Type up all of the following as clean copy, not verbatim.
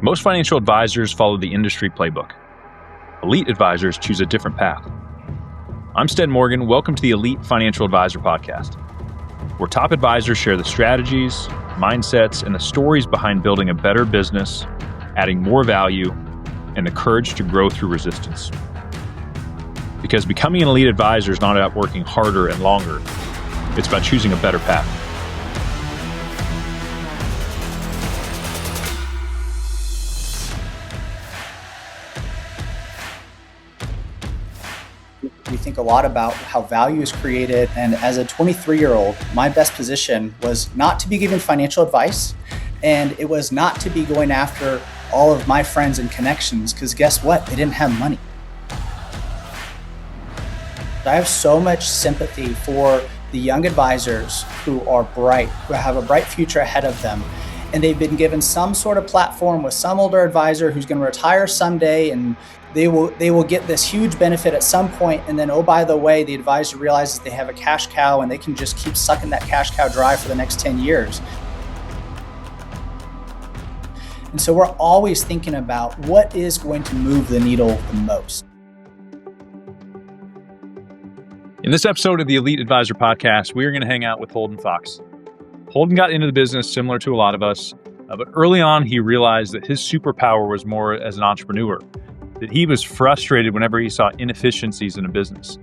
Most financial advisors follow the industry playbook. Elite advisors choose a different path. I'm Sten Morgan. Welcome to the Elite Financial Advisor Podcast, where top advisors share the strategies, mindsets, and the stories behind building a better business, adding more value, and the courage to grow through resistance. Because becoming an elite advisor is not about working harder and longer. It's about choosing a better path. We think a lot about how value is created. And as a 23-year-old, my best position was not to be giving financial advice. And it was not to be going after all of my friends and connections, because guess what? They didn't have money. I have so much sympathy for the young advisors who are bright, who have a bright future ahead of them. And they've been given some sort of platform with some older advisor who's going to retire someday, and they will get this huge benefit at some point, and then, oh, by the way, the advisor realizes they have a cash cow and they can just keep sucking that cash cow dry for the next 10 years. And so we're always thinking about what is going to move the needle the most. In this episode of the Elite Advisor Podcast, we are going to hang out with Holden Fox. Holden got into the business similar to a lot of us, but early on he realized that his superpower was more as an entrepreneur, that he was frustrated whenever he saw inefficiencies in a business.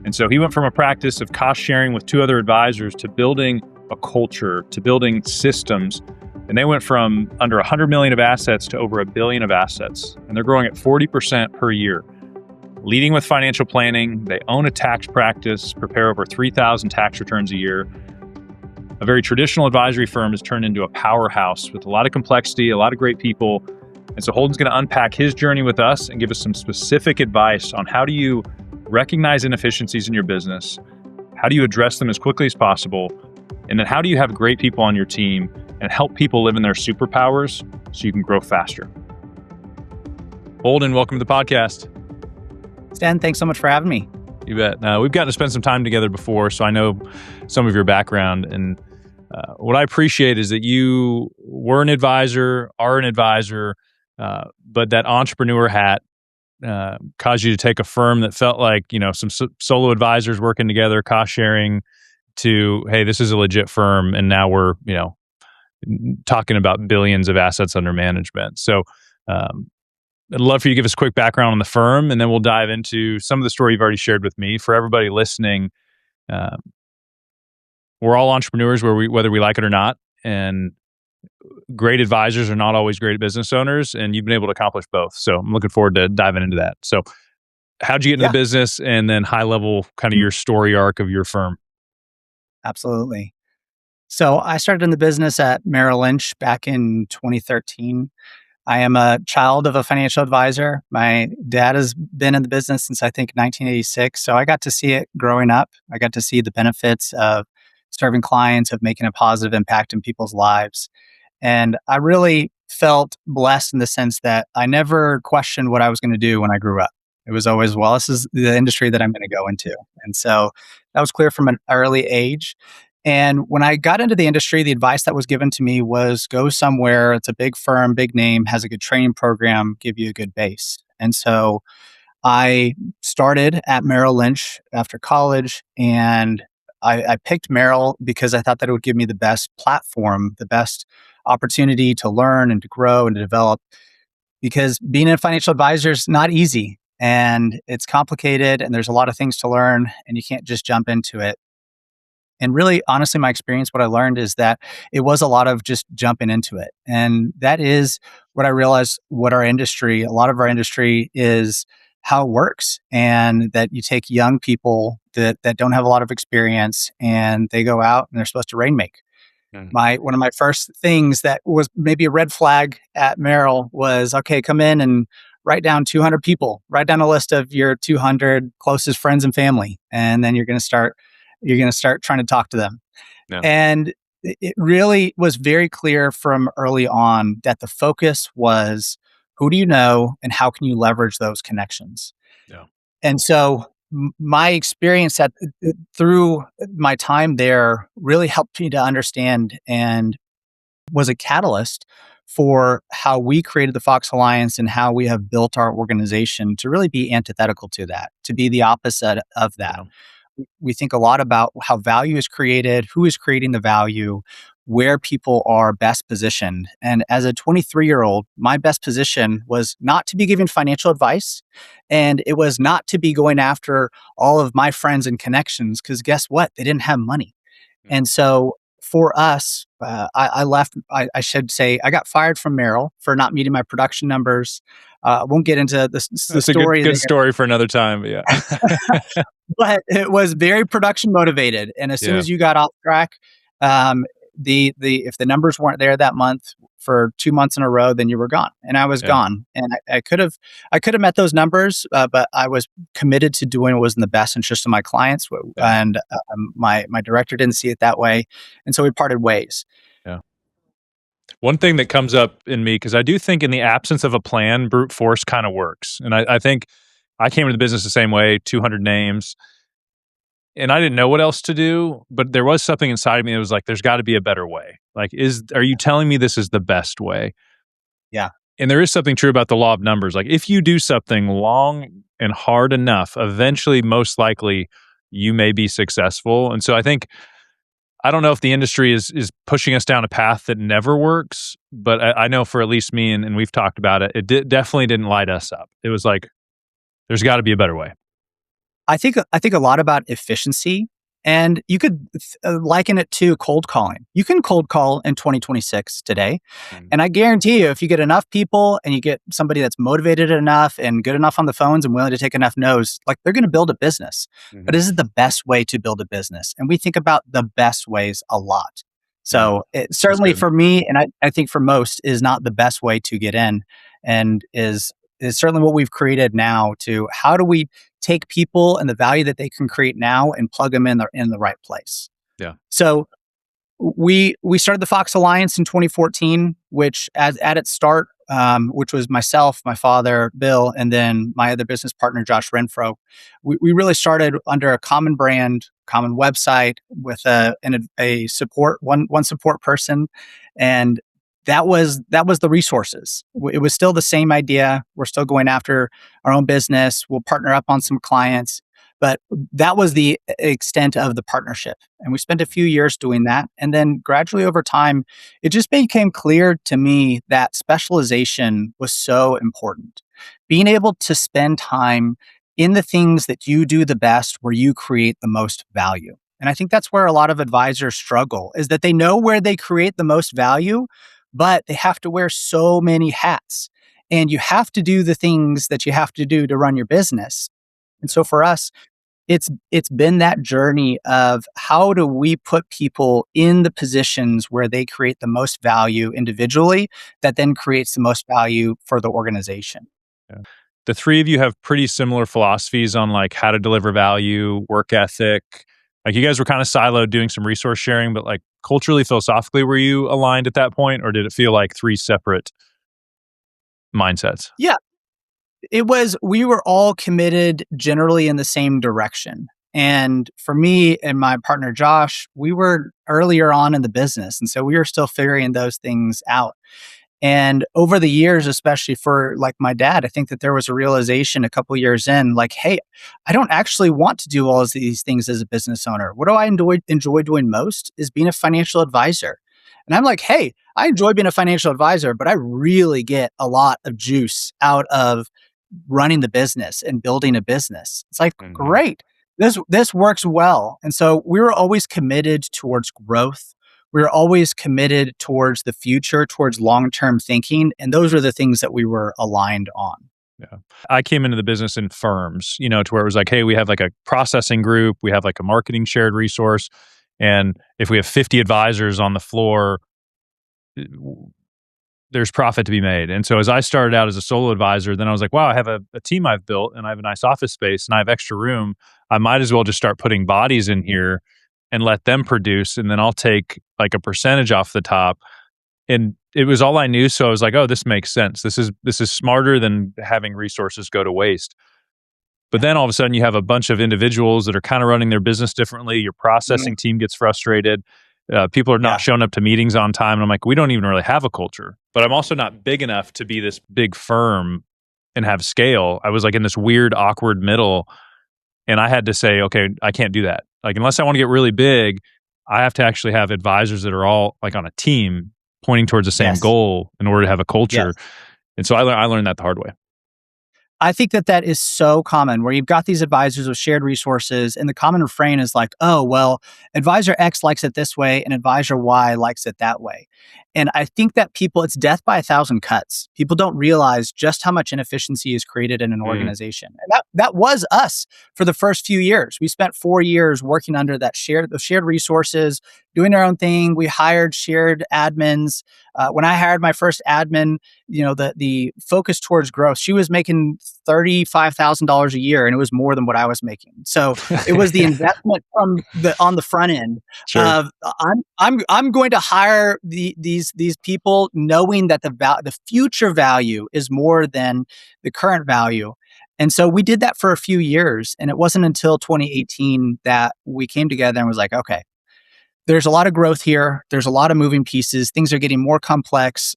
And so he went from a practice of cost sharing with two other advisors to building a culture, to building systems. And they went from under 100 million of assets to over $1 billion of assets. And they're growing at 40% per year. Leading with financial planning, they own a tax practice, prepare over 3,000 tax returns a year. A very traditional advisory firm has turned into a powerhouse with a lot of complexity, a lot of great people. And so Holden's going to unpack his journey with us and give us some specific advice on how do you recognize inefficiencies in your business, how do you address them as quickly as possible, and then how do you have great people on your team and help people live in their superpowers so you can grow faster. Holden, welcome to the podcast. Stan, thanks so much for having me. You bet. We've gotten to spend some time together before, so I know some of your background. And what I appreciate is that you were an advisor, are an advisor, but that entrepreneur hat caused you to take a firm that felt like, some solo advisors working together, cost sharing, to, hey, this is a legit firm, and now we're, talking about billions of assets under management. So I'd love for you to give us a quick background on the firm, and then we'll dive into some of the story you've already shared with me. For everybody listening, we're all entrepreneurs whether we like it or not, and great advisors are not always great business owners, and you've been able to accomplish both. So I'm looking forward to diving into that. So how'd you get into the business, and then high level kind of your story arc of your firm? Absolutely. So I started in the business at Merrill Lynch back in 2013. I am a child of a financial advisor. My dad has been in the business since I think 1986. So I got to see it growing up. I got to see the benefits of serving clients, of making a positive impact in people's lives. And I really felt blessed in the sense that I never questioned what I was going to do when I grew up. It was always, well, this is the industry that I'm going to go into. And so that was clear from an early age. And when I got into the industry, the advice that was given to me was go somewhere. It's a big firm, big name, has a good training program, give you a good base. And so I started at Merrill Lynch after college, and I picked Merrill because I thought that it would give me the best platform, the best opportunity to learn and to grow and to develop, because being a financial advisor is not easy, and it's complicated, and there's a lot of things to learn, and you can't just jump into it. And really, honestly, my experience, what I learned is that it was a lot of just jumping into it. And that is what I realized, what a lot of our industry is, how it works. And that you take young people that don't have a lot of experience, and they go out and they're supposed to rainmake. One of my first things that was maybe a red flag at Merrill was, okay, come in and write down 200 people, write down a list of your 200 closest friends and family. And then you're going to start trying to talk to them. Yeah. And it really was very clear from early on that the focus was, who do you know and how can you leverage those connections? Yeah. And so my experience through my time there really helped me to understand and was a catalyst for how we created the Fox Alliance and how we have built our organization to really be antithetical to that, to be the opposite of that. Yeah. We think a lot about how value is created, who is creating the value, where people are best positioned. And as a 23-year-old, my best position was not to be giving financial advice, and it was not to be going after all of my friends and connections, because guess what? They didn't have money. And so for us, I left, I should say, I got fired from Merrill for not meeting my production numbers. I won't get into the That's story. a good story for another time. But yeah. But it was very production motivated. And as soon Yeah. as you got off track, um, if the numbers weren't there that month for 2 months in a row, then you were gone, and I was Yeah. gone. And I could have met those numbers, but I was committed to doing what was in the best interest of my clients. Yeah. And my director didn't see it that way, and so we parted ways. Yeah. One thing that comes up in me, because I do think in the absence of a plan, brute force kind of works. And I think I came into the business the same way, 200 names. And I didn't know what else to do, but there was something inside of me that was like, there's got to be a better way. Like, are you telling me this is the best way? Yeah. And there is something true about the law of numbers. Like, if you do something long and hard enough, eventually, most likely, you may be successful. And so I don't know if the industry is pushing us down a path that never works, but I know for at least me, and we've talked about it, definitely didn't light us up. It was like, there's got to be a better way. I think a lot about efficiency, and you could liken it to cold calling. You can cold call in 2026 today, and I guarantee you, if you get enough people and you get somebody that's motivated enough and good enough on the phones and willing to take enough no's, like, they're going to build a business. But is it the best way to build a business? And we think about the best ways a lot. So it certainly for me, and I think for most, is not the best way to get in, and is certainly what we've created now. To how do we take people and the value that they can create now and plug them in the right place? Yeah. So we started the Fox Alliance in 2014, which at its start, which was myself, my father, Bill, and then my other business partner, Josh Renfro. We really started under a common brand, common website, with a support one support person, and that was the resources. It was still the same idea. We're still going after our own business. We'll partner up on some clients, but that was the extent of the partnership. And we spent a few years doing that. And then gradually over time, it just became clear to me that specialization was so important. Being able to spend time in the things that you do the best, where you create the most value. And I think that's where a lot of advisors struggle, is that they know where they create the most value, but they have to wear so many hats, and you have to do the things that you have to do to run your business. And so for us, it's been that journey of how do we put people in the positions where they create the most value individually, that then creates the most value for the organization. Yeah. The three of you have pretty similar philosophies on like how to deliver value, work ethic. Like, you guys were kind of siloed doing some resource sharing, but like culturally, philosophically, were you aligned at that point, or did it feel like three separate mindsets? Yeah, we were all committed generally in the same direction. And for me and my partner, Josh, we were earlier on in the business, and so we were still figuring those things out. And over the years, especially for like my dad, I think that there was a realization a couple years in, like, hey, I don't actually want to do all of these things as a business owner. What do I enjoy doing most is being a financial advisor. And I'm like, hey, I enjoy being a financial advisor, but I really get a lot of juice out of running the business and building a business. It's like, great, this works well. And so we were always committed towards growth. We were always committed towards the future, towards long-term thinking. And those are the things that we were aligned on. Yeah. I came into the business in firms, to where it was like, hey, we have like a processing group, we have like a marketing shared resource. And if we have 50 advisors on the floor, there's profit to be made. And so as I started out as a solo advisor, then I was like, wow, I have a team I've built, and I have a nice office space, and I have extra room. I might as well just start putting bodies in here and let them produce, and then I'll take like a percentage off the top. And it was all I knew, so I was like, oh, this makes sense. This is smarter than having resources go to waste. But then all of a sudden you have a bunch of individuals that are kind of running their business differently. Your processing team gets frustrated. People are not showing up to meetings on time. And I'm like, we don't even really have a culture. but I'm also not big enough to be this big firm and have scale. I was like in this weird, awkward middle. And I had to say, okay, I can't do that. Like, unless I want to get really big, I have to actually have advisors that are all like on a team pointing towards the same Yes. goal in order to have a culture. Yes. And so I learned that the hard way. I think that is so common where you've got these advisors with shared resources, and the common refrain is like, oh, well, advisor X likes it this way and advisor Y likes it that way. And I think that it's death by a thousand cuts. People don't realize just how much inefficiency is created in an organization. And that was us for the first few years. We spent 4 years working under the shared resources, doing our own thing. We hired shared admins. When I hired my first admin, the focus towards growth, she was making $35,000 a year, and it was more than what I was making. So it was the investment on the front end of I'm going to hire these people knowing that the future value is more than the current value. And so we did that for a few years, and it wasn't until 2018 that we came together and was like, okay, there's a lot of growth here. There's a lot of moving pieces. Things are getting more complex.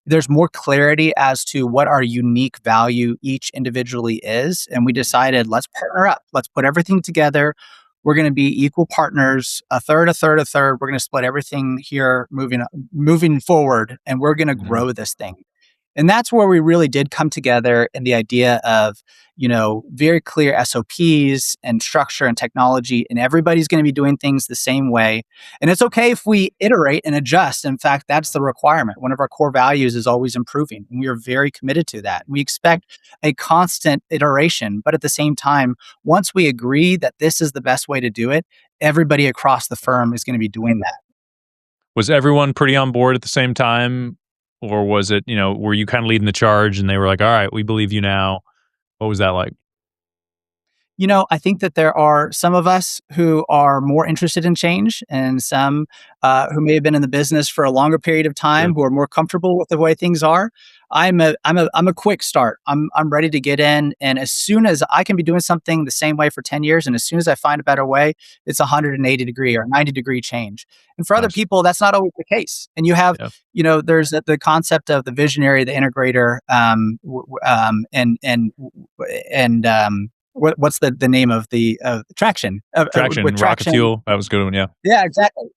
There's more clarity as to what our unique value each individually is. And we decided, let's partner up. Let's put everything together. We're going to be equal partners, a third, a third, a third. We're going to split everything here moving forward, and we're going to grow this thing. And that's where we really did come together in the idea of, very clear SOPs and structure and technology, and everybody's going to be doing things the same way. And it's okay if we iterate and adjust. In fact, that's the requirement. One of our core values is always improving, and we are very committed to that. We expect a constant iteration, but at the same time, once we agree that this is the best way to do it, everybody across the firm is going to be doing that. Was everyone pretty on board at the same time? Or was it, were you kind of leading the charge and they were like, all right, we believe you now? What was that like? I think that there are some of us who are more interested in change, and some who may have been in the business for a longer period of time who are more comfortable with the way things are. I'm a quick start. I'm ready to get in, and as soon as I can be doing something the same way for 10 years, and as soon as I find a better way, it's 180-degree or 90-degree change. And for other people, that's not always the case. And you have, there's the concept of the visionary, the integrator, what's the name of the traction? Traction, rocket fuel. That was a good one. Yeah. Yeah,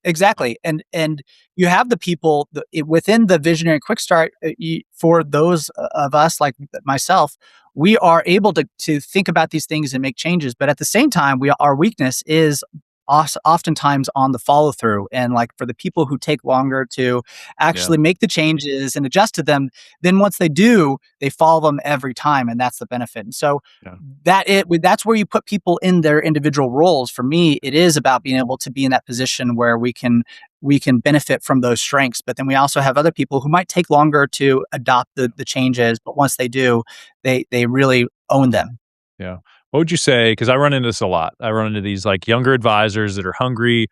exactly. And you have the people within the visionary quick start. For those of us like myself, we are able to think about these things and make changes. But at the same time, our weakness is oftentimes on the follow through. And like for the people who take longer to actually make the changes and adjust to them, then once they do, they follow them every time. And that's the benefit. And so that's where you put people in their individual roles. For me, it is about being able to be in that position where we can benefit from those strengths. But then we also have other people who might take longer to adopt the changes. But once they do, they really own them. Yeah. What would you say? Because I run into this a lot. I run into these like younger advisors that are hungry,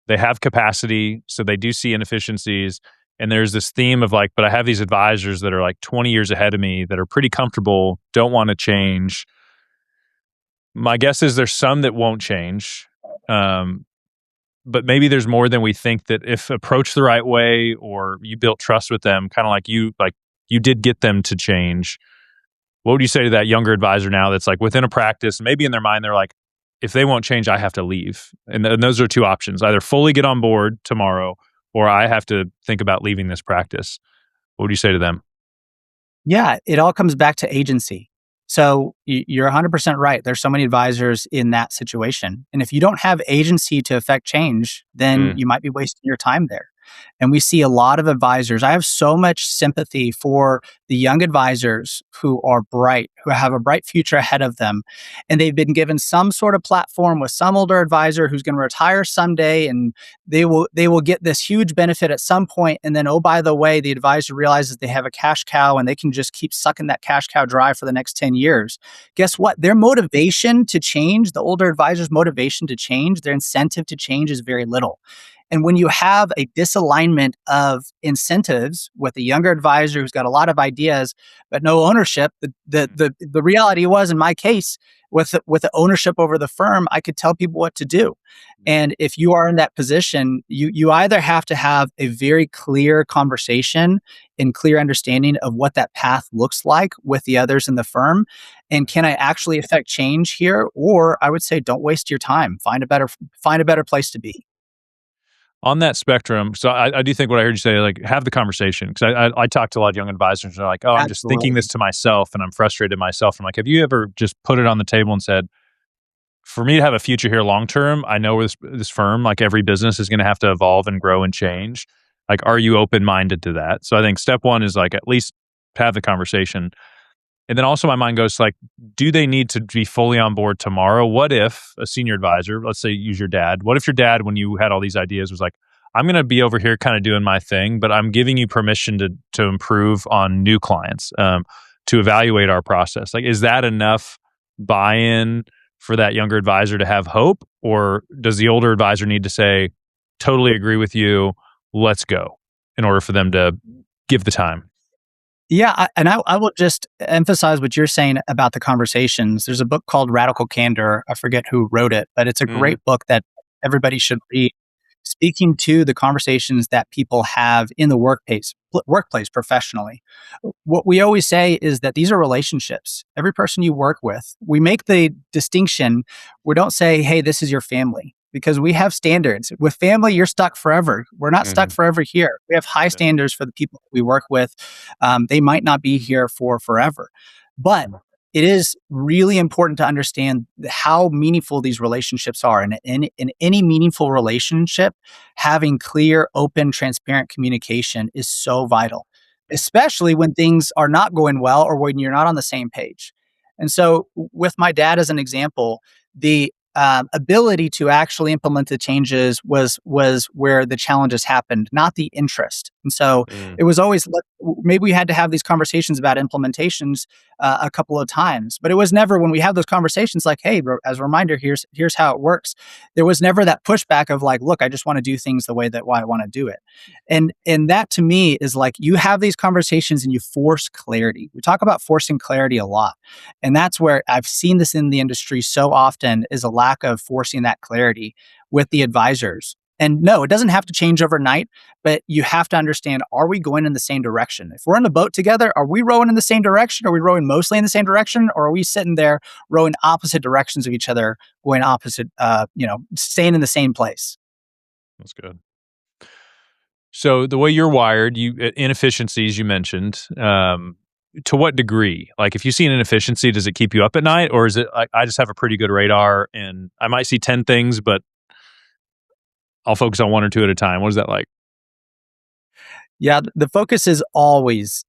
they have capacity, so they do see inefficiencies. And there's this theme of like, but I have these advisors that are like 20 years ahead of me that are pretty comfortable, don't want to change. My guess is there's some that won't change. But maybe there's more than we think that if approached the right way, or you built trust with them, kind of like you did get them to change. What would you say to that younger advisor now that's like within a practice, maybe in their mind, they're like, if they won't change, I have to leave. And those are two options, either fully get on board tomorrow, or I have to think about leaving this practice. What would you say to them? Yeah, it all comes back to agency. So you're 100% right. There's so many advisors in that situation. And if you don't have agency to affect change, then you might be wasting your time there. And we see a lot of advisors. I have so much sympathy for the young advisors who are bright, who have a bright future ahead of them. And they've been given some sort of platform with some older advisor who's going to retire someday, and they will get this huge benefit at some point. And then, oh, by the way, the advisor realizes they have a cash cow and they can just keep sucking that cash cow dry for the next 10 years. Guess what? Their motivation to change, the older advisor's motivation to change, their incentive to change is very little. And when you have a disalignment of incentives with a younger advisor who's got a lot of ideas but no ownership, the reality was, in my case, with the ownership over the firm, I could tell people what to do. And if you are in that position, you either have to have a very clear conversation and clear understanding of what that path looks like with the others in the firm. And can I actually affect change here? Or I would say, don't waste your time. Find a better place to be. On that spectrum, so I do think what I heard you say, like, have the conversation. Because I talk to a lot of young advisors, and they're like, oh, I'm just thinking this Absolutely. to myself and I'm frustrated myself. I'm like, have you ever just put it on the table and said, for me to have a future here long term, I know this firm, like every business, is going to have to evolve and grow and change. Like, are you open minded to that? So I think step one is like, at least have the conversation. And then also my mind goes to, like, do they need to be fully on board tomorrow? What if a senior advisor, let's say use your dad, what if your dad, when you had all these ideas, was like, I'm going to be over here kind of doing my thing, but I'm giving you permission to improve on new clients, to evaluate our process. Like, is that enough buy-in for that younger advisor to have hope? Or does the older advisor need to say, totally agree with you, let's go, in order for them to give the time? Yeah, I will just emphasize what you're saying about the conversations. There's a book called Radical Candor. I forget who wrote it, but it's a Hmm. great book that everybody should read, speaking to the conversations that people have in the workplace professionally. What we always say is that these are relationships. Every person you work with, we make the distinction. We don't say, "Hey, this is your family." Because we have standards. With family, you're stuck forever. We're not stuck Hmm. forever here. We have high Yeah. standards for the people we work with. They might not be here for forever. But it is really important to understand how meaningful these relationships are. And in any meaningful relationship, having clear, open, transparent communication is so vital, especially when things are not going well or when you're not on the same page. And so, with my dad as an example, the ability to actually implement the changes was where the challenges happened, not the interest. And so Mm. it was always maybe we had to have these conversations about implementations a couple of times, but it was never when we have those conversations like, hey, as a reminder, here's how it works. There was never that pushback of like, look, I just want to do things the way that why I want to do it. And that to me is like you have these conversations and you force clarity. We talk about forcing clarity a lot. And that's where I've seen this in the industry so often is a lack of forcing that clarity with the advisors. And no, it doesn't have to change overnight, but you have to understand, are we going in the same direction? If we're in a boat together, are we rowing in the same direction? Are we rowing mostly in the same direction? Or are we sitting there rowing opposite directions of each other, going opposite, staying in the same place? That's good. So the way you're wired, inefficiencies you mentioned. To what degree? Like, if you see an inefficiency, does it keep you up at night, or is it like I just have a pretty good radar and I might see 10 things, but I'll focus on one or two at a time? What is that like? Yeah, the focus is always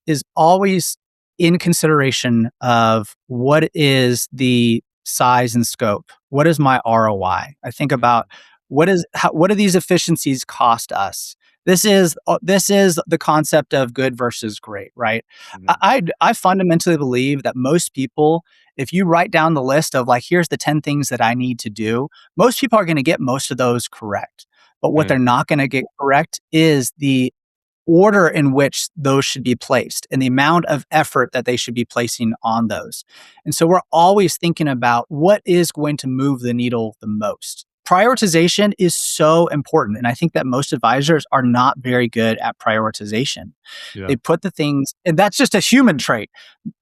in consideration of what is the size and scope. What is my ROI? I think about what do these efficiencies cost us? This is the concept of good versus great, right? Mhm. I fundamentally believe that most people, if you write down the list of like, here's the 10 things that I need to do, most people are going to get most of those correct. But what Mm. they're not going to get correct is the order in which those should be placed and the amount of effort that they should be placing on those. And so we're always thinking about what is going to move the needle the most. Prioritization is so important. And I think that most advisors are not very good at prioritization. Yeah. They put the things, and that's just a human trait.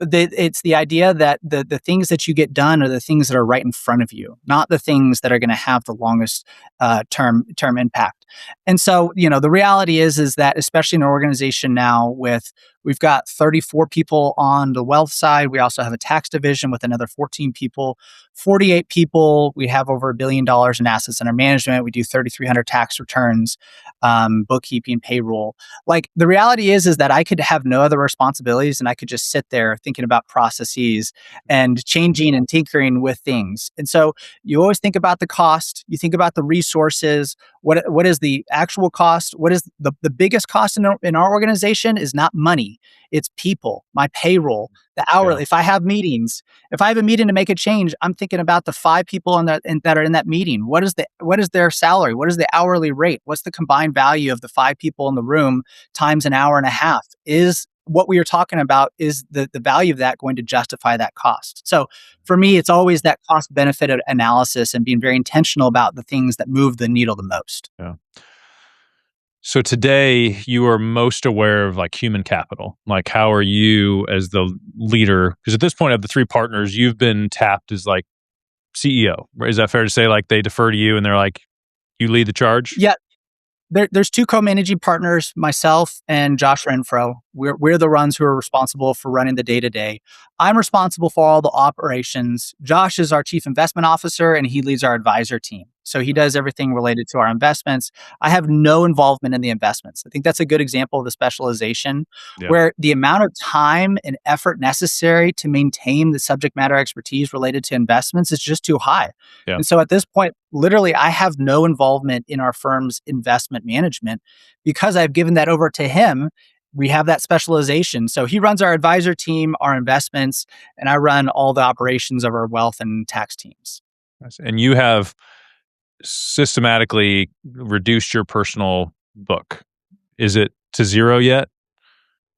It's the idea that the things that you get done are the things that are right in front of you, not the things that are going to have the longest term impact. And so, the reality is that especially in an organization now with we've got 34 people on the wealth side. We also have a tax division with another 14 people, 48 people. We have over $1 billion in assets under management. We do 3,300 tax returns, bookkeeping, payroll. Like the reality is that I could have no other responsibilities and I could just sit there thinking about processes and changing and tinkering with things. And so you always think about the cost, you think about the resources, what is the actual cost? What is the biggest cost in our organization is not money. It's people, my payroll, the Yeah. hourly. If I have a meeting to make a change, I'm thinking about the 5 people that are in that meeting. What is their salary? What is the hourly rate? What's the combined value of the 5 people in the room times an hour and a half? Is what we are talking about is the value of that going to justify that cost? So for me, it's always that cost benefit analysis and being very intentional about the things that move the needle the most. Yeah. So today you are most aware of like human capital. Like how are you as the leader? Because at this point of the three partners, you've been tapped as like CEO. Is that fair to say? Like they defer to you and they're like, you lead the charge? Yeah, there's two co-managing partners, myself and Josh Renfro. We're the ones who are responsible for running the day to day. I'm responsible for all the operations. Josh is our chief investment officer and he leads our advisor team. So he does everything related to our investments. I have no involvement in the investments. I think that's a good example of the specialization Yeah. where the amount of time and effort necessary to maintain the subject matter expertise related to investments is just too high. Yeah. And so at this point, literally, I have no involvement in our firm's investment management because I've given that over to him. We have that specialization. So he runs our advisor team, our investments, and I run all the operations of our wealth and tax teams. And you have systematically reduced your personal book. Is it to zero yet?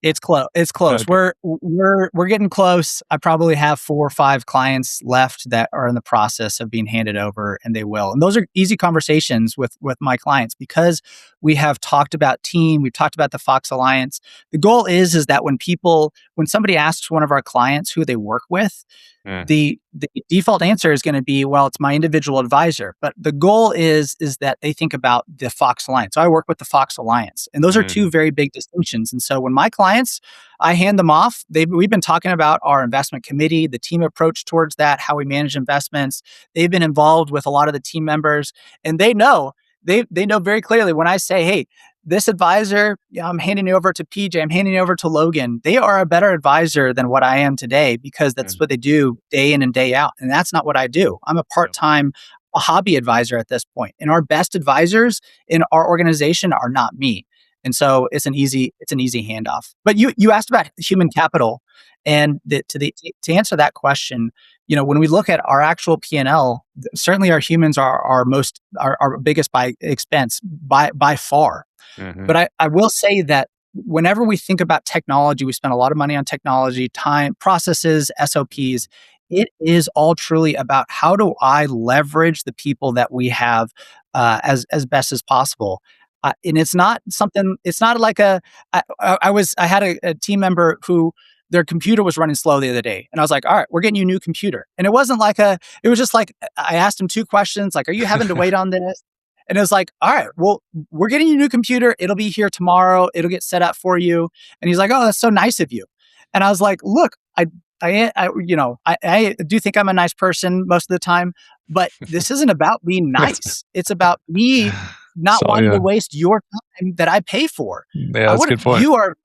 It's close. It's close. Okay. We're getting close. I probably have 4 or 5 clients left that are in the process of being handed over, and they will. And those are easy conversations with my clients because we have talked about team. We've talked about the Fox Alliance. The goal is that when somebody asks one of our clients who they work with, the default answer is going to be, well, it's my individual advisor. But the goal is that they think about the Fox Alliance. So I work with the Fox Alliance, and those are two very big distinctions. And so when my clients, I hand them off. We've been talking about our investment committee, the team approach towards that, how we manage investments. They've been involved with a lot of the team members, and they know very clearly when I say, hey, this advisor, I'm handing it over to PJ, I'm handing it over to Logan. They are a better advisor than what I am today because that's what they do day in and day out. And that's not what I do. I'm a part-time a hobby advisor at this point. And our best advisors in our organization are not me. And so it's an easy handoff. But you asked about human capital, and to answer that question, when we look at our actual P&L, certainly our humans are our biggest by expense by far. But I will say that whenever we think about technology, we spend a lot of money on technology, time, processes, SOPs. It is all truly about how do I leverage the people that we have as best as possible. And it's not something. It's not like I had a team member who their computer was running slow the other day, and I was like, "All right, we're getting you a new computer." And it wasn't like it was just like I asked him 2 questions, like, "Are you having to wait on this?" And it was like, "All right, well, we're getting you a new computer. It'll be here tomorrow. It'll get set up for you." And he's like, "Oh, that's so nice of you." And I was like, "Look, I do think I'm a nice person most of the time, but this isn't about being nice. It's about me not wanting to waste your time that I pay for. Yeah, that's a good point. You are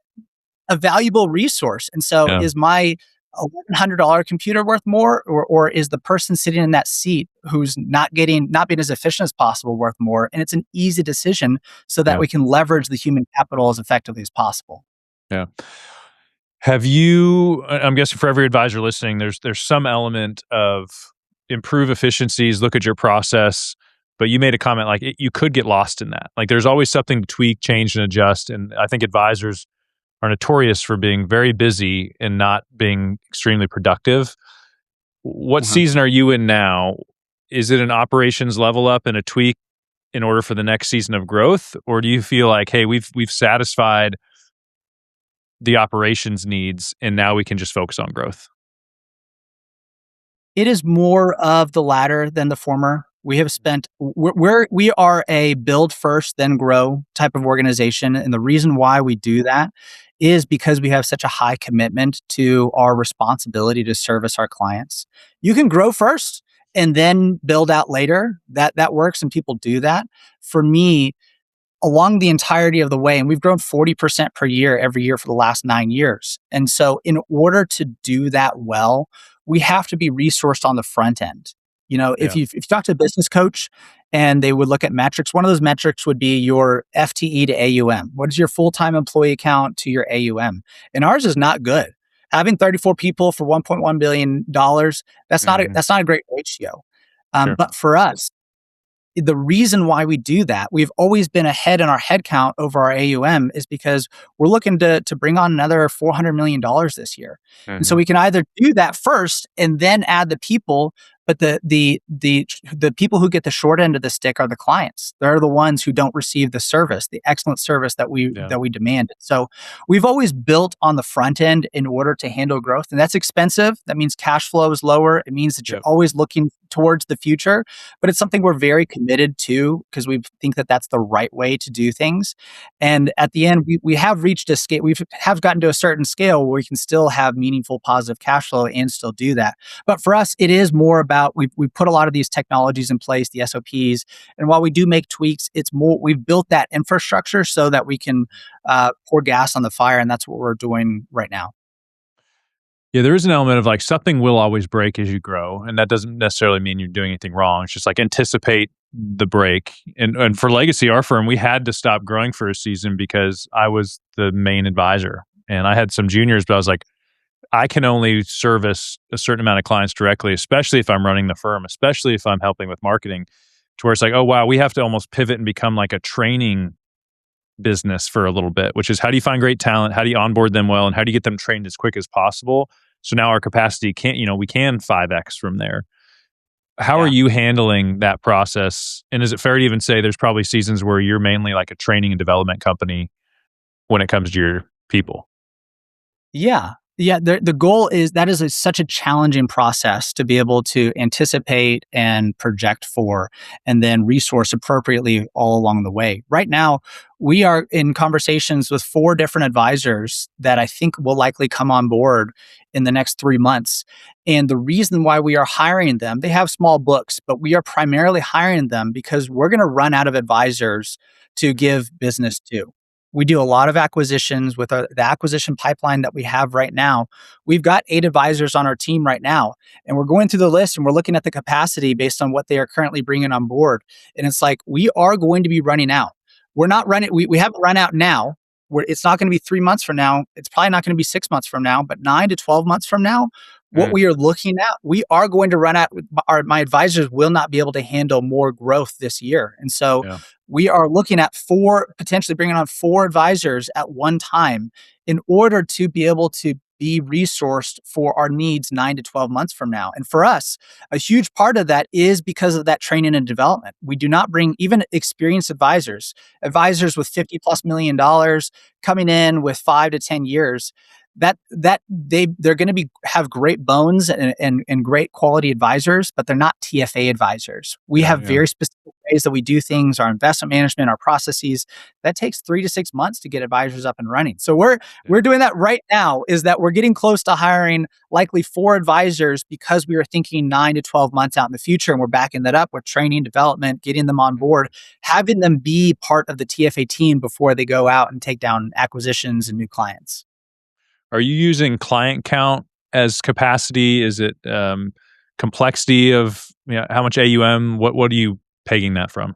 a valuable resource. And so is my $1,100 computer worth more, or is the person sitting in that seat who's not being as efficient as possible worth more?" And it's an easy decision so that we can leverage the human capital as effectively as possible. Yeah. Have you, I'm guessing for every advisor listening, there's some element of improve efficiencies, look at your process, but you made a comment like you could get lost in that. Like there's always something to tweak, change, and adjust. And I think advisors are notorious for being very busy and not being extremely productive. What season are you in now? Is it an operations level up and a tweak in order for the next season of growth? Or do you feel like, hey, we've satisfied the operations needs and now we can just focus on growth? It is more of the latter than the former. We have spent, we are a build first, then grow type of organization. And the reason why we do that is because we have such a high commitment to our responsibility to service our clients. You can grow first and then build out later. That works and people do that. For me, along the entirety of the way, and we've grown 40% per year every year for the last 9 years. And so in order to do that well, we have to be resourced on the front end. If you talk to a business coach and they would look at metrics, one of those metrics would be your FTE to AUM. What is your full-time employee count to your AUM? And ours is not good. Having 34 people for $1.1 billion, that's not a great ratio. But for us, the reason why we do that, we've always been ahead in our headcount over our AUM, is because we're looking to bring on another $400 million this year. And so we can either do that first and then add the people, But the people who get the short end of the stick are the clients. They're the ones who don't receive the service, the excellent service that we demand. So we've always built on the front end in order to handle growth, and that's expensive. That means cash flow is lower. It means that you're always looking towards the future, but it's something we're very committed to because we think that that's the right way to do things. And at the end, we have reached a scale. We have gotten to a certain scale where we can still have meaningful positive cash flow and still do that. But for us, it is more about we put a lot of these technologies in place, the SOPs, and while we do make tweaks, it's more we've built that infrastructure so that we can pour gas on the fire, and that's what we're doing right now. Yeah, there is an element of like something will always break as you grow, and that doesn't necessarily mean you're doing anything wrong. It's just like anticipate the break. And for Legacy, our firm, we had to stop growing for a season because I was the main advisor, and I had some juniors, but I was like, I can only service a certain amount of clients directly, especially if I'm running the firm, especially if I'm helping with marketing, to where it's like, oh, wow, we have to almost pivot and become like a training business for a little bit, which is how do you find great talent? How do you onboard them well? And how do you get them trained as quick as possible? So now our capacity we can 5X from there. How are you handling that process? And is it fair to even say there's probably seasons where you're mainly like a training and development company when it comes to your people? Yeah. Yeah, the goal is that is such a challenging process to be able to anticipate and project for, and then resource appropriately all along the way. Right now, we are in conversations with 4 different advisors that I think will likely come on board in the next 3 months. And the reason why we are hiring them, they have small books, but we are primarily hiring them because we're going to run out of advisors to give business to. We do a lot of acquisitions with the acquisition pipeline that we have right now. We've got 8 advisors on our team right now, and we're going through the list and we're looking at the capacity based on what they are currently bringing on board. And it's like, we are going to be running out. We're not running, we haven't run out now. It's not going to be 3 months from now. It's probably not going to be 6 months from now, but 9 to 12 months from now, what we are looking at, we are going to run out. My advisors will not be able to handle more growth this year. And so we are looking at potentially bringing on 4 advisors at one time in order to be able to be resourced for our needs 9 to 12 months from now. And for us, a huge part of that is because of that training and development. We do not bring even experienced advisors with $50+ million coming in with 5 to 10 years. They're going to have great bones and great quality advisors, but they're not TFA advisors. We have very specific ways that we do things, our investment management, our processes. That takes 3 to 6 months to get advisors up and running. So we're doing that right now, is that we're getting close to hiring likely 4 advisors because we are thinking 9 to 12 months out in the future, and we're backing that up with training, development, getting them on board, having them be part of the TFA team before they go out and take down acquisitions and new clients. Are you using client count as capacity? Is it complexity of how much AUM? What are you pegging that from?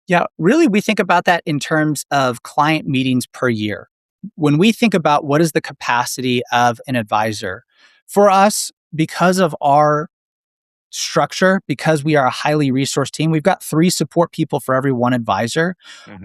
Yeah, really, we think about that in terms of client meetings per year. When we think about what is the capacity of an advisor, for us, because of our structure, because we are a highly resourced team, we've got 3 support people for every 1 advisor.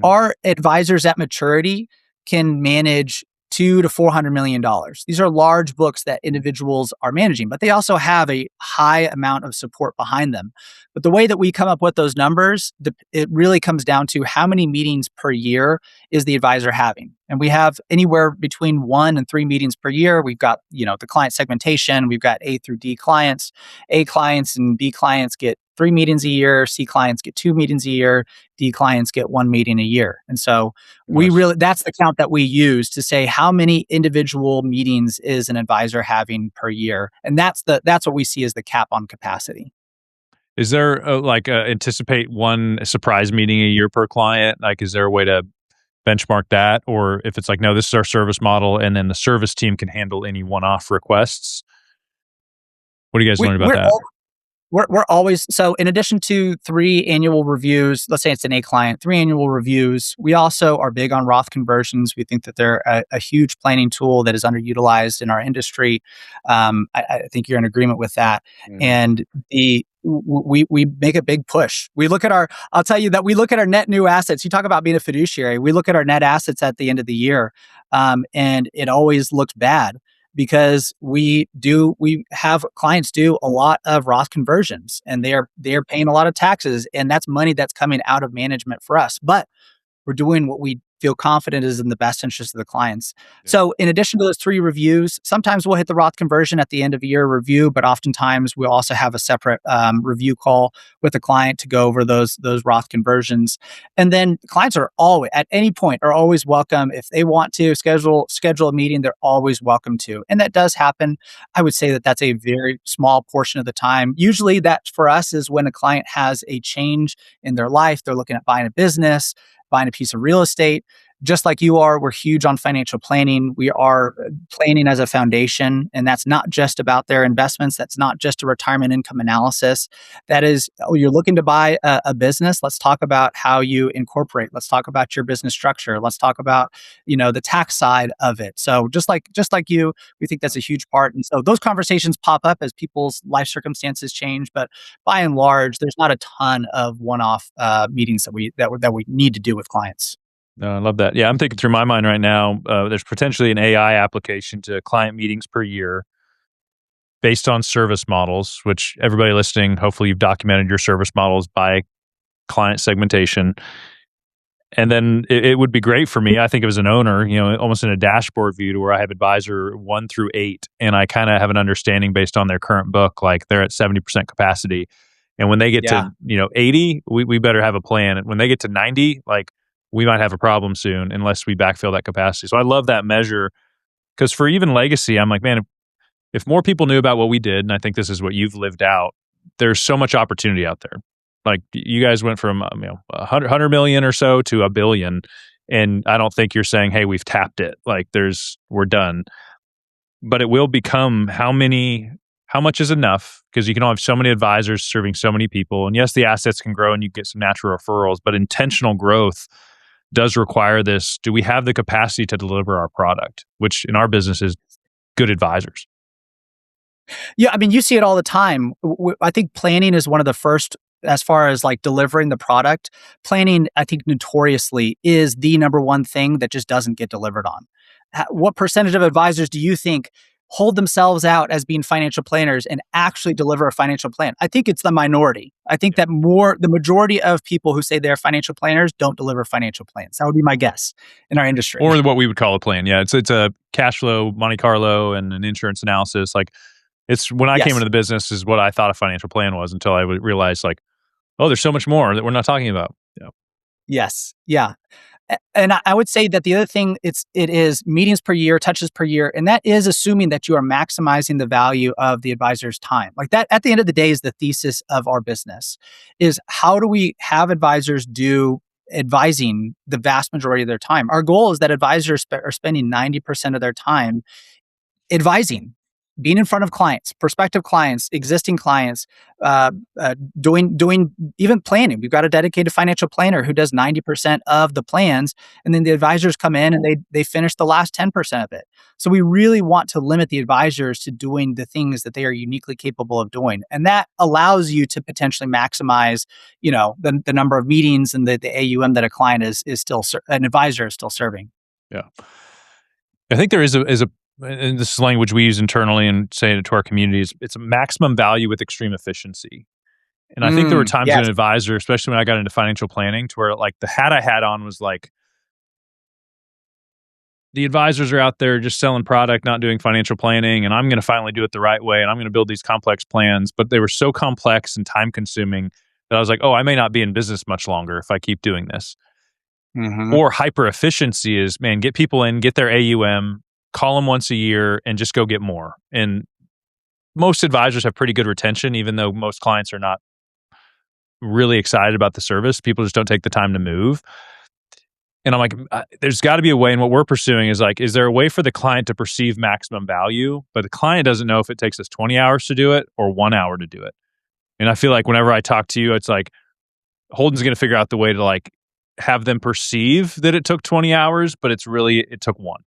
Our advisors at maturity can manage $200 to $400 million. These are large books that individuals are managing, but they also have a high amount of support behind them. But the way that we come up with those numbers, it really comes down to how many meetings per year is the advisor having. And we have anywhere between 1 and 3 meetings per year. We've got, the client segmentation. We've got A through D clients. A clients and B clients get 3 meetings a year. C clients get 2 meetings a year. D clients get 1 meeting a year. And so that's the count that we use to say how many individual meetings is an advisor having per year. And that's what we see as the cap on capacity. Is there anticipate 1 surprise meeting a year per client? Like, is there a way to benchmark that? Or if it's like, no, this is our service model, and then the service team can handle any one-off requests. What do you guys learn about that? We're always, so in addition to 3 annual reviews, let's say it's an A client, 3 annual reviews, we also are big on Roth conversions. We think that they're a huge planning tool that is underutilized in our industry. I think you're in agreement with that. And we make a big push. I'll tell you that we look at our net new assets. You talk about being a fiduciary. We look at our net assets at the end of the year, and it always looks bad. because we have clients do a lot of Roth conversions, and they are paying a lot of taxes, and that's money that's coming out of management for us. But we're doing what we feel confident is in the best interest of the clients. Yeah. So in addition to those 3 reviews, sometimes we'll hit the Roth conversion at the end of a year review, but oftentimes we'll also have a separate review call with the client to go over those Roth conversions. And then clients are always, at any point, are always welcome. If they want to schedule a meeting, they're always welcome to. And that does happen. I would say that that's a very small portion of the time. Usually that for us is when a client has a change in their life. They're looking at buying a business, buying a piece of real estate. Just like you are, we're huge on financial planning. We are planning as a foundation, and that's not just about their investments. That's not just a retirement income analysis. That is, oh, you're looking to buy a business. Let's talk about how you incorporate. Let's talk about your business structure. Let's talk about, the tax side of it. So just like you, we think that's a huge part. And so those conversations pop up as people's life circumstances change. But by and large, there's not a ton of one-off meetings that we need to do with clients. No, I love that. Yeah, I'm thinking through my mind right now. There's potentially an AI application to client meetings per year based on service models, which everybody listening, hopefully you've documented your service models by client segmentation. And then it would be great for me, I think, as an owner, almost in a dashboard view to where I have advisor 1 through 8, and I kind of have an understanding based on their current book, like they're at 70% capacity. And when they get to 80, we better have a plan. And when they get to 90, like, we might have a problem soon unless we backfill that capacity. So I love that measure, because for even legacy, I'm like, man, if more people knew about what we did, and I think this is what you've lived out, there's so much opportunity out there. Like, you guys went from 100 million or so to $1 billion, and I don't think you're saying, hey, we've tapped it. Like, we're done. But it will become how much is enough, because you can only have so many advisors serving so many people. And yes, the assets can grow and you get some natural referrals, but intentional growth does require this. Do we have the capacity to deliver our product, which in our business is good advisors? Yeah, I mean, you see it all the time. I think planning is one of the first, as far as like delivering the product. Planning, I think, notoriously is the number one thing that just doesn't get delivered on. What percentage of advisors do you think hold themselves out as being financial planners and actually deliver a financial plan? I think it's the minority. I think that the majority of people who say they're financial planners don't deliver financial plans. That would be my guess in our industry. Or what we would call a plan. Yeah, it's a cash flow, Monte Carlo, and an insurance analysis. Like, it's when I came into the business is what I thought a financial plan was, until I realized, like, oh, there's so much more that we're not talking about. Yeah. Yes. Yeah. And I would say that the other thing, it is meetings per year, touches per year, and that is assuming that you are maximizing the value of the advisor's time. Like, that, at the end of the day, is the thesis of our business, is how do we have advisors do advising the vast majority of their time? Our goal is that advisors are spending 90% of their time advising, being in front of clients, prospective clients, existing clients, doing even planning. We've got a dedicated financial planner who does 90% of the plans, and then the advisors come in and they finish the last 10% of it. So we really want to limit the advisors to doing the things that they are uniquely capable of doing, and that allows you to potentially maximize, the number of meetings and the AUM that a client is still an advisor is still serving. Yeah, I think there is a and this is language we use internally and say it to our communities, it's a maximum value with extreme efficiency. And I think there were times as an advisor, especially when I got into financial planning, to where, like, the hat I had on was like, the advisors are out there just selling product, not doing financial planning, and I'm going to finally do it the right way, and I'm going to build these complex plans. But they were so complex and time consuming that I was like, oh, I may not be in business much longer if I keep doing this. Mm-hmm. Or hyper efficiency is, man, get people in, get their AUM, call them once a year, and just go get more. And most advisors have pretty good retention, even though most clients are not really excited about the service. People just don't take the time to move. And I'm like, there's got to be a way. And what we're pursuing is, like, is there a way for the client to perceive maximum value, but the client doesn't know if it takes us 20 hours to do it or 1 hour to do it. And I feel like whenever I talk to you, it's like, Holden's going to figure out the way to, like, have them perceive that it took 20 hours, but it took 1.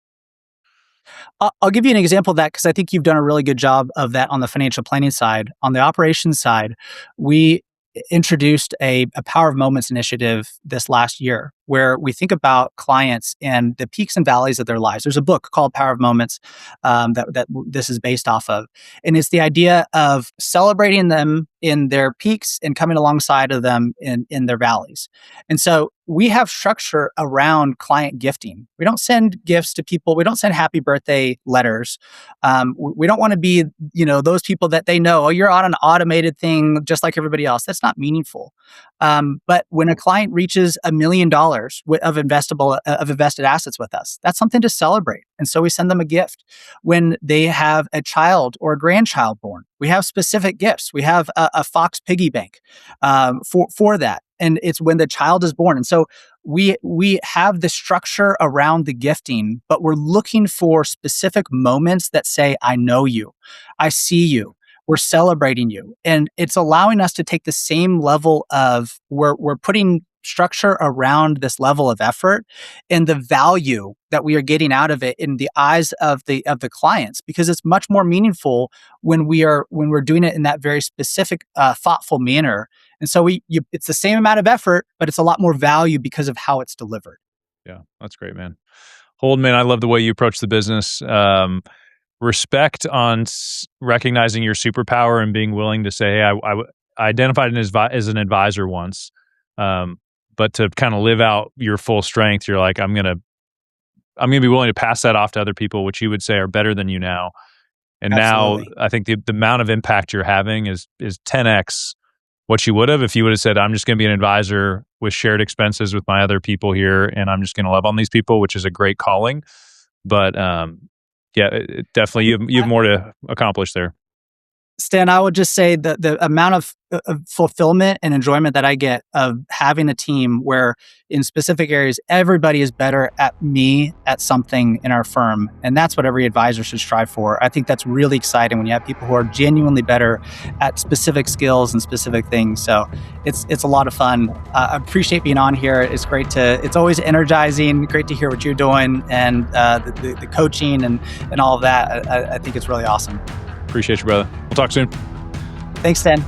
I'll give you an example of that, because I think you've done a really good job of that on the financial planning side. On the operations side, we introduced a Power of Moments initiative this last year. where we think about clients and the peaks and valleys of their lives. There's a book called Power of Moments that this is based off of. And it's the idea of celebrating them in their peaks and coming alongside of them in their valleys. And so we have structure around client gifting. We don't send gifts to people. We don't send happy birthday letters. We don't want to be, those people that they know, oh, you're on an automated thing just like everybody else. That's not meaningful. But when a client reaches $1 million of invested assets with us, that's something to celebrate. And so we send them a gift. When they have a child or a grandchild born, we have specific gifts. We have a Fox piggy bank for that. And it's when the child is born. And so we have the structure around the gifting, but we're looking for specific moments that say, I know you, I see you, we're celebrating you. And it's allowing us to take the same level of, we're putting structure around this level of effort and the value that we are getting out of it in the eyes of the clients, because it's much more meaningful when we're doing it in that very specific, thoughtful manner. And so it's the same amount of effort, but it's a lot more value because of how it's delivered. Yeah, that's great, man. Holden, man, I love the way you approach the business. Respect on recognizing your superpower and being willing to say, hey, I identified as an advisor once, but to kind of live out your full strength, you're like, I'm gonna be willing to pass that off to other people, which you would say are better than you now. And Absolutely. now I think the amount of impact you're having is 10x what you would have if you would have said, I'm just going to be an advisor with shared expenses with my other people here, and I'm just going to love on these people, which is a great calling. But definitely you have more to accomplish there. Sten, I would just say that the amount of fulfillment and enjoyment that I get of having a team where in specific areas, everybody is better at something in our firm. And that's what every advisor should strive for. I think that's really exciting when you have people who are genuinely better at specific skills and specific things. So it's a lot of fun. I appreciate being on here. It's always energizing, great to hear what you're doing and the coaching and all of that. I think it's really awesome. Appreciate you, brother. We'll talk soon. Thanks, Sten.